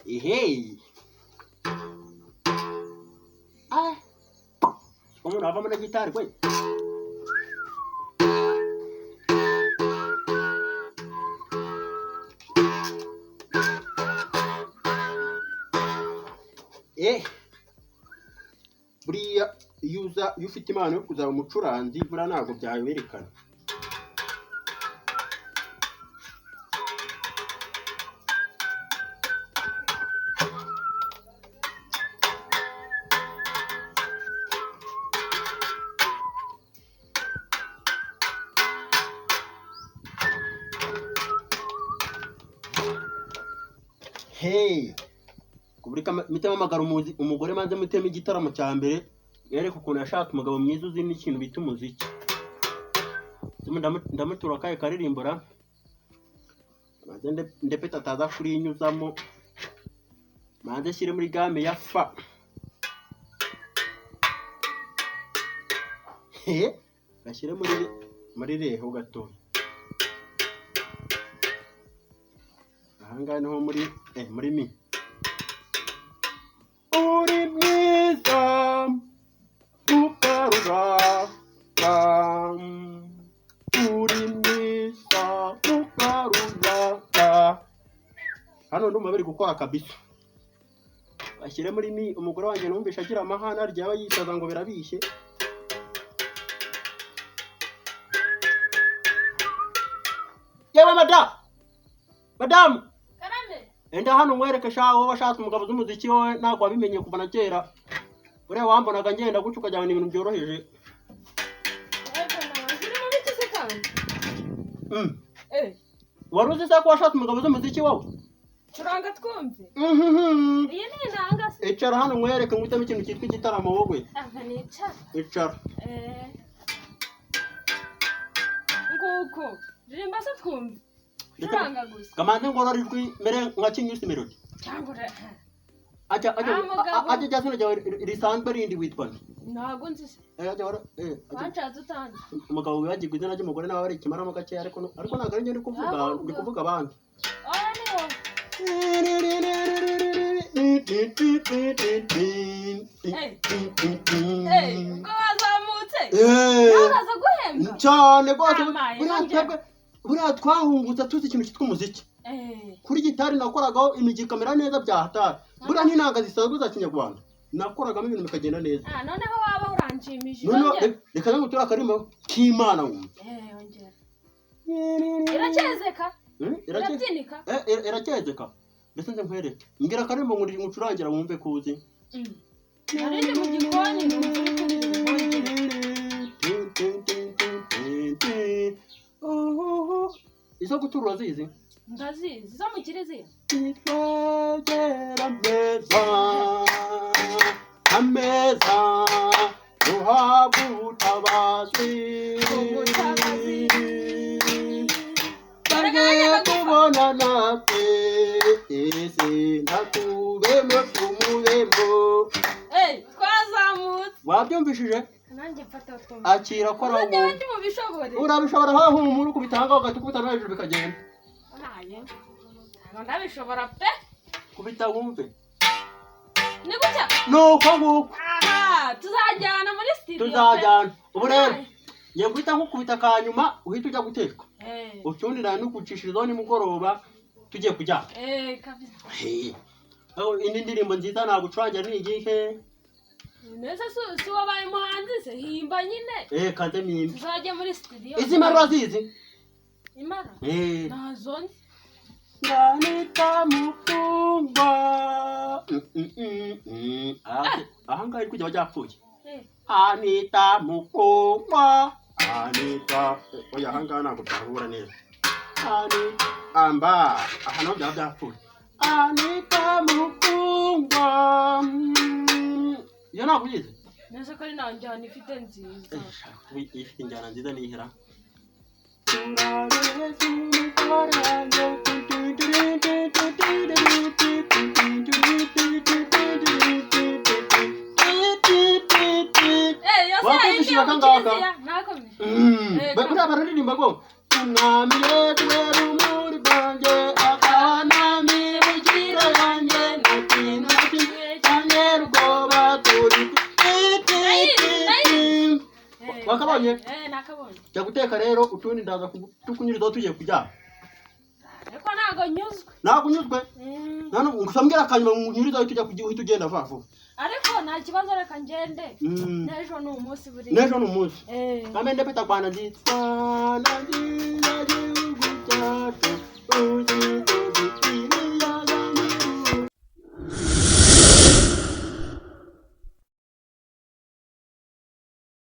Hey. Kamu kenapa main gitar, boy? Buriya iyo ufite impano yo kuzaba umucuranzi buriya ntabwo byawerekana. Hey, kuburika mitema amagara umugore manze mutema igitaramo cya mbere yereka ukuntu yashaka umugabo mwiza uzi n'ikintu bita umuziki. Ndamutura kaye karirimbura manze ndepeta ataza kurinyuzamo manze shyire muri game ya fa. Gashyire muri reho gato. Ahangahe niho muri mi. Uri mwiza ukaruga uri mwiza ukaruga. Hano ndumva bari gukora kabisa. Bashyire muri mi. Umugore wanjye numvisha agira amahana ryaba yisaza ngo birabishye. Yewe madamu enda hano mwereke shaho washatse umugabo z'umuziki wowe ntabwo wabimenye kuva na kera. Uriya wambonaga ngenda guca ukajyana ibintu byoroheje. Wari uzi se ko washatse umugabo z'umuziki wowe? Curanga twumve. Iyi ni inanga se. Icara hano mwereke ngutemo ikintu cyitwa igitaramo wowe. Nicara. Icara. Nguko. Ririmba se twumve. Curanga gusa. Kamanze ngorora ijwi mere nka Kinyusi Melody. Cyangwa Aje jazina jawe risanzwe rindi witwa nde? Ntago nzi se. Wanshatse utanze. Umugabo wibagirwa izina ry'umugore nawe ari ikimaramo gake ariko ntabwo ari njye ndi kuvuga abandi. Ubwo wazamutse? Naraza guhembwa? Cyane rwose buriya twahungutse tuzi ikintu cyitwa umuziki. Kuri gitari nakoragaho imigi kamera neza byahatari. Buriya n'inanga zisanzwe za Kinyarwanda nakoragamo ibintu bikagenda neza. Noneho waba uranshimishije. Reka namutura akarimbo k'Imana wumva. Ongera. Iracyezeka? Irabyinika? Iracyezeka. Mbese nze nkwereke. Ngira akarimbo ngucurangira wumve kuzi. Narindi mu gikoni izo guturura zizi? Ndazizi. Zo mu Kiliziya? Twegera ameza duhabwa ubutabazi. Bagiye kubona natwe ese ntakubemo tumubemo. Twazamutse. Wabyumvishije? Nanjye mfata twumve. Akira ko rawo. Ndi mu bishobore. Urabishobora haho umuru kubitanga ugatukubita no hejuru bikagenda. Ndabishobora pe. Kubita wumve. Ni gutya? Nuko nguko. Tuzajyana muri studio. Tuzajyana. Ubu rero ngiye guhita nkukubita kanyuma uhita ujya guteka. Ucundi na nukucishirizo nimugoroba tugiye kujya. Kabisa. Indi ndirimbo nziza nagucurangira ni igihe? Neza si wabaye muhanzi se himba nyine. Kanze mimba. Tuzajya muri studio. Izi mara zizi? Imara? Nazo nzi. Nganita mukungwa. Ahangahe iri kujya bajyapfuye. Anita mukungwa. Anita. Oya ahangahe ntabwo byahura neza. Amba. Aha naho byaba byapfuye. Anita mukungwa. Iyo ntabwo uyizi? Neza ko ari nta njyana ifite nziza. Ifite injyana nziza nihera. Wakumvishije akangaga? Buriya bararirimba ngo umwami Yesu we rumuri rwanjye akanami wakabonye nakabonye cyo guteka rero utundi ndaza tukunyiriza tugiye kujya ariko nago nakunyuzwe none ngusambwira akanyuma ngunyiriza tujya kugiye tugenda vavu ariko nta kibazo reka ngende nejo ni umunsi buri nejo ni umunsi kamende peta kwana ndi